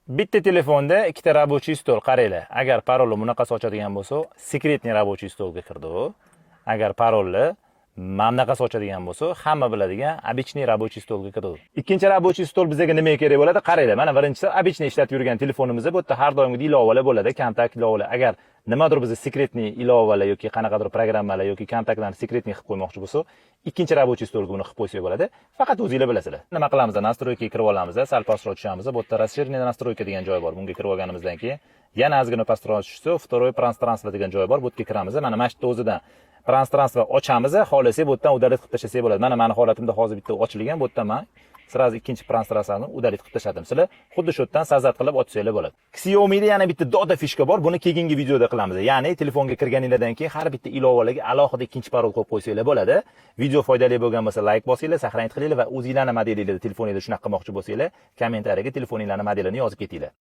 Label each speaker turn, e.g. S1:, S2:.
S1: Bitta telefonda ikkita рабочий stol qaranglar. Agar parolni bunaqasi ochadigan bo'lsa, sekretniy рабочий stolga kirdi u. Agar parolni mamnaqasi ochadigan bo'lsa, hamma biladigan обычный рабочий stolga kirdi. Ikkinchi рабочий stol bizga nimaga kerak bo'ladi? Qaranglar, mana birinchisi обычный ishlatib yurgan telefonimizda bu yerda har doimgidek ilovalar bo'ladi, kontakt ilovalar. Agar nimadir biz sekretniy ilovalar yoki qanaqadir programmalar yoki kontaktlarni sekretniy qilib qo'ymoqchi bo'lsa, ikkinchi рабочий stolga buni qilib qo'ysak bo'ladi. Faqat o'zingizlar bilasizlar. Nima qilamiz? Настройкаga kirib olamiz, sal pastroq tushamiz. Bu yerda расширенный настройка degan joy bor. Bunga kirib olganimizdan keyin yana ozgina pastroq tushsa, второй пространство degan joy bor. Bu yerga kiramiz. Mana mana shu yerda o'zidan пространство ochamiz, xohlasak bu yerdan udalit qilib tashlasak bo'ladi. Mana meni holatimda hozir bitta ochilgan, bu yerdan men sразу ikkinchi пространствoni udalit qilib tashladim. Sizlar xuddi shu yerdan sazat qilib ochsanglar bo'ladi. Xiaomi'da yana bitta doda fishka bor. Buni keyingi videoda qilamiz. Ya'ni telefonga kirganingizdan keyin har bitta ilovalarga alohida ikkinchi parol qo'yib qo'ysanglar bo'ladi. Video foydali bo'lgan bo'lsa like bosinglar, saqlanib qilinglar va o'zingizlarning modelingizda telefoningizda shunaqa qilmoqchi bo'lsanglar, kommentariyaga telefoningizlarning modelini yozib ketinglar.